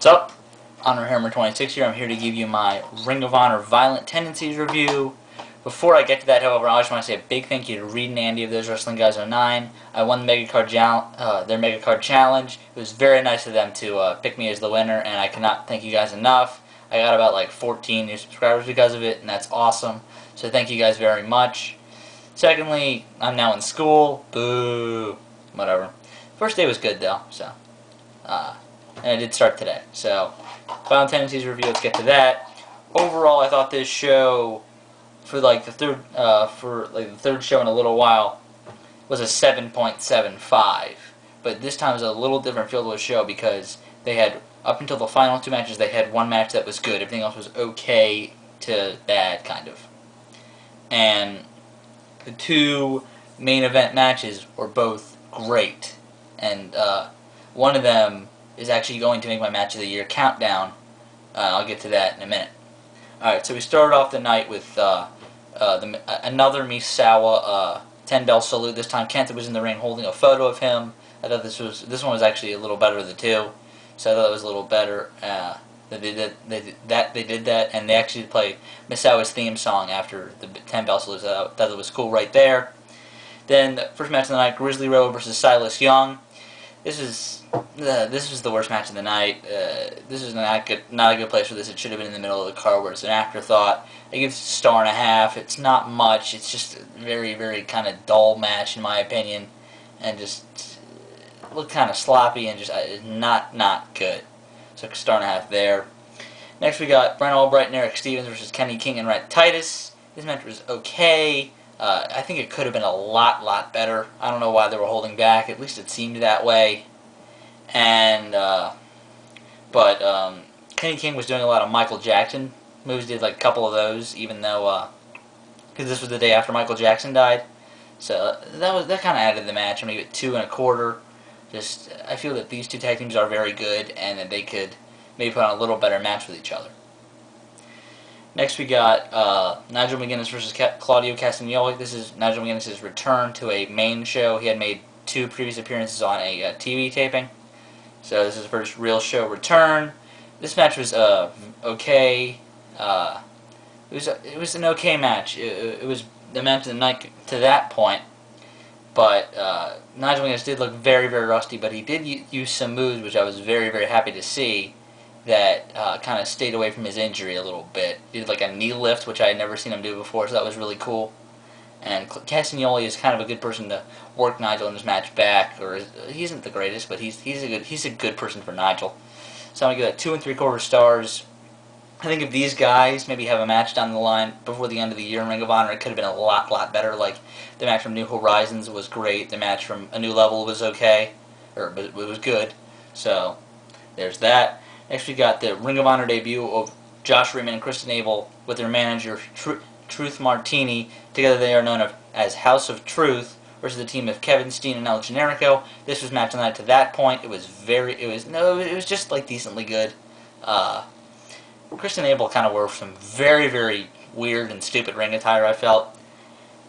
What's up? Honor Hammer 26 here. I'm here to give you my Ring of Honor Violent Tendencies review. Before I get to that, however, I just want to say a big thank you to Reed and Andy of Those Wrestling Guys 09. I won the their Mega Card Challenge. It was very nice of them to pick me as the winner, and I cannot thank you guys enough. I got about like 14 new subscribers because of it, and that's awesome. So thank you guys very much. Secondly, I'm now in school. Boo. Whatever. First day was good though, so. And I did start today. So, Violent Tendencies review, let's get to that. Overall, I thought this show, for like the third show in a little while, was a 7.75. But this time was a little different feel to the show because they had, up until the final two matches, they had one match that was good. Everything else was okay to bad, kind of. And the two main event matches were both great. And one of them is actually going to make my Match of the Year countdown. I'll get to that in a minute. Alright, so we started off the night with another Misawa 10-bell salute. This time KENTA was in the ring holding a photo of him. I thought this one was actually a little better of the two. So I thought it was a little better that they did that, and they actually play Misawa's theme song after the 10-bell salute. So I thought it was cool right there. Then the first match of the night, Grizzly versus Silas Young. This was the worst match of the night. This is not a good place for this. It should have been in the middle of the card where it's an afterthought. I give it a 1.5. It's not much. It's just a very, very kind of dull match in my opinion, and just looked kind of sloppy and just not good. So 1.5 there. Next we got Brent, Albright, and Erick versus Kenny King and Rhett Titus. This match was okay. I think it could have been a lot better. I don't know why they were holding back. At least it seemed that way. And Kenny King was doing a lot of Michael Jackson moves. Did like a couple of those, even though because this was the day after Michael Jackson died. So that kind of added to the match. I'm gonna give it 2.25. Just I feel that these two tag teams are very good, and that they could maybe put on a little better match with each other. Next we got Nigel McGuinness versus Cluadio Castagnoli. This is Nigel McGuinness' return to a main show. He had made 2 previous appearances on a TV taping. So this is his first real show return. This match was okay. It was an okay match. It was the match of the night to that point. But Nigel McGuinness did look very, very rusty, but he did use some moves, which I was very, very happy to see, that kind of stayed away from his injury a little bit. He did like a knee lift, which I had never seen him do before, so that was really cool. And Castagnoli is kind of a good person to work Nigel in his match back. Or he isn't the greatest, but he's a good person for Nigel. So I'm gonna give that 2.75 stars. I think if these guys maybe have a match down the line before the end of the year in Ring of Honor, it could have been a lot better. Like the match from New Horizons was great. The match from A New Level was okay, but it was good. So there's that. Next we got the Ring of Honor debut of Josh Raymond and Kristen Abel with their manager Truth Martini. Together they are known as House of Truth versus the team of Kevin, Steen, and Generico. This was match of the night to that point. It was just like decently good. Kristen Abel kind of wore some very, very weird and stupid ring attire, I felt.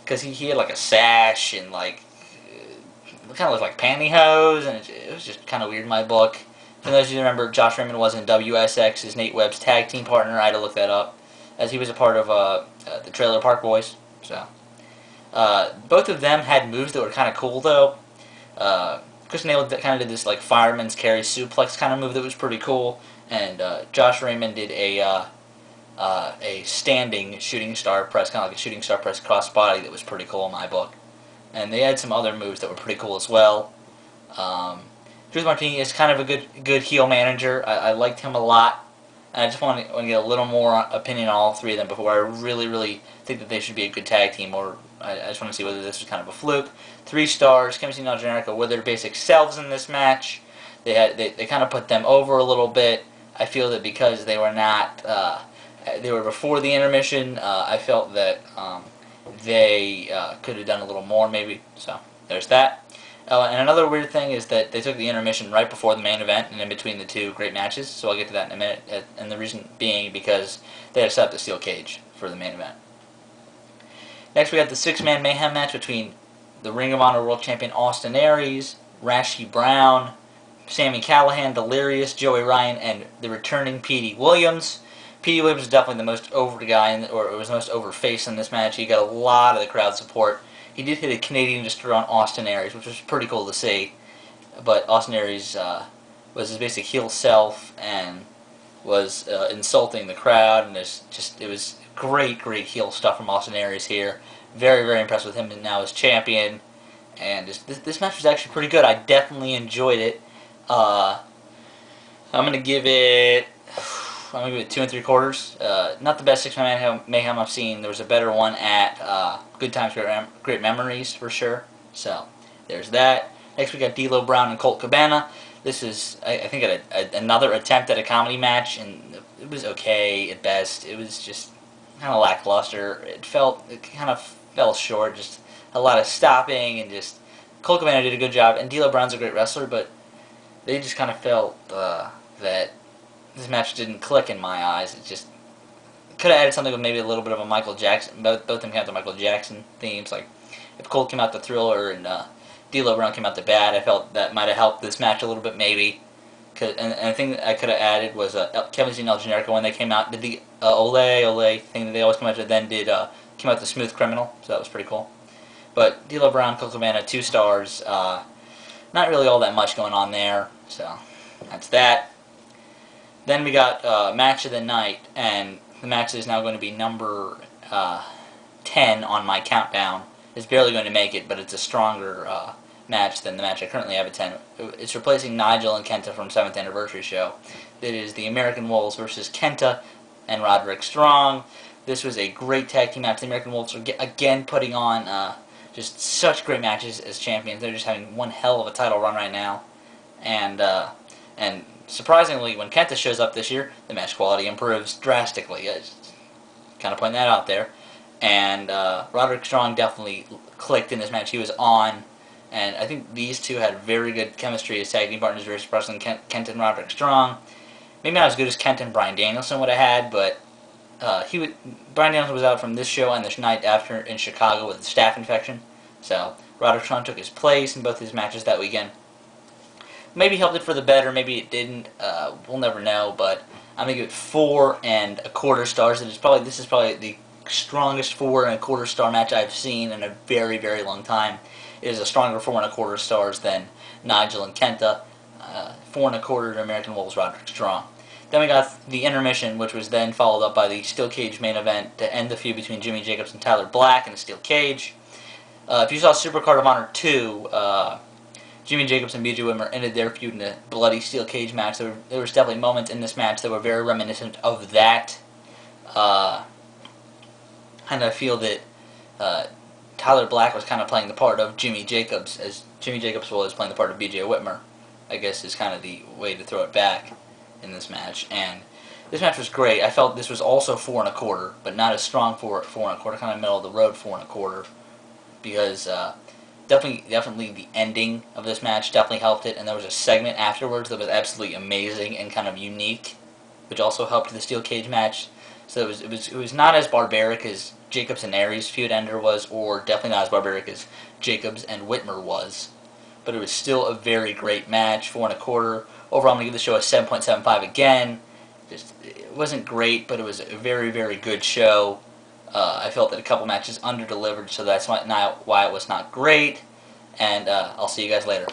Because he had like a sash and like it kind of looked like pantyhose, and it was just kind of weird in my book. For those of you who remember, Josh Raymond was in WSX, is Nate Webb's tag team partner. I had to look that up, as he was a part of the Trailer Park Boys. So both of them had moves that were kind of cool, though. Kristen Abel kind of did this like fireman's carry suplex kind of move that was pretty cool, and Josh Raymond did a standing shooting star press, kind of like a shooting star press cross body that was pretty cool in my book. And they had some other moves that were pretty cool as well. Truth Martini is kind of a good heel manager. I liked him a lot. And I just want to get a little more opinion on all 3 of them before I really think that they should be a good tag team, or I just want to see whether this was kind of a fluke. 3 stars. Kevin, Steen, and Generico were their basic selves in this match. They kind of put them over a little bit. I feel that because they were not they were before the intermission, I felt that they could have done a little more maybe. So there's that. And another weird thing is that they took the intermission right before the main event and in between the 2 great matches, so I'll get to that in a minute, and the reason being because they had set up the steel cage for the main event. Next we got the 6-man Mayhem match between the Ring of Honor World Champion Austin Aries, Rashi Brown, Sami Callihan, Delirious, Joey Ryan, and the returning Petey Williams. Petey Williams was definitely the most over guy, or was the most over face in this match. He got a lot of the crowd support. He did hit a Canadian Destroyer on Austin Aries, which was pretty cool to see. But Austin Aries was his basic heel self and was insulting the crowd, and it was great heel stuff from Austin Aries here. Very, very impressed with him now as champion. And this match was actually pretty good. I definitely enjoyed it. I'm gonna give it 2 3/4. Not the best 6-man mayhem I've seen. There was a better one at Good Times, Great Memories for sure. So there's that. Next we got D'Lo Brown and Colt Cabana. This is, I think, another attempt at a comedy match, and it was okay at best. It was just kind of lackluster. It kind of fell short. Just a lot of stopping, and just Colt Cabana did a good job, and D'Lo Brown's a great wrestler, but they just kind of felt that this match didn't click in my eyes. It just could have added something with maybe a little bit of a Michael Jackson. Both of them have the Michael Jackson themes. Like if Colt came out the Thriller and D'Lo Brown came out the Bad, I felt that might have helped this match a little bit maybe. And the thing that I could have added was Kevin Steen and Generico when they came out did the Ole thing that they always come out with. Then came out the Smooth Criminal, so that was pretty cool. But D'Lo Brown, Colt Cabana, 2 stars. Not really all that much going on there, so that's that. Then we got Match of the Night, and the match is now going to be number 10 on my countdown. It's barely going to make it, but it's a stronger match than the match I currently have at 10. It's replacing Nigel and KENTA from 7th Anniversary Show. It is the American Wolves versus KENTA and Roderick Strong. This was a great tag team match. The American Wolves are again putting on just such great matches as champions. They're just having one hell of a title run right now. And surprisingly, when KENTA shows up this year, the match quality improves drastically. I just kind of pointing that out there. And Roderick Strong definitely clicked in this match. He was on, and I think these two had very good chemistry as tag team partners versus wrestling KENTA and Roderick Strong. Maybe not as good as KENTA and Bryan Danielson would have had, but Bryan Danielson was out from this show and this night after in Chicago with a staph infection. So Roderick Strong took his place in both his matches that weekend. Maybe helped it for the better, maybe it didn't. We'll never know, but I'm gonna give it 4 1/4 stars. This is probably the strongest 4 1/4 star match I've seen in a very, very long time. It is a stronger 4 1/4 stars than Nigel and KENTA. 4 1/4 to American Wolves, Roderick Strong. Then we got the intermission, which was then followed up by the Steel Cage main event to end the feud between Jimmy Jacobs and Tyler Black in a Steel Cage. If you saw Supercard of Honor 2, Jimmy Jacobs and BJ Whitmer ended their feud in a bloody Steel Cage match. There was definitely moments in this match that were very reminiscent of that. And I feel that Tyler Black was kind of playing the part of Jimmy Jacobs, as Jimmy Jacobs was playing the part of BJ Whitmer, I guess is kind of the way to throw it back in this match. And this match was great. I felt this was also 4 1/4, but not as strong for 4 1/4, kind of middle of the road 4 1/4, because definitely the ending of this match definitely helped it, and there was a segment afterwards that was absolutely amazing and kind of unique, which also helped the Steel Cage match. So it was not as barbaric as Jacobs and Aries feud ender was, or definitely not as barbaric as Jacobs and Whitmer was, but it was still a very great match. 4 1/4. Overall, I'm gonna give the show a 7.75 again. It wasn't great, but it was a very, very good show. I felt that a couple matches under-delivered, so that's why it was not great. And I'll see you guys later.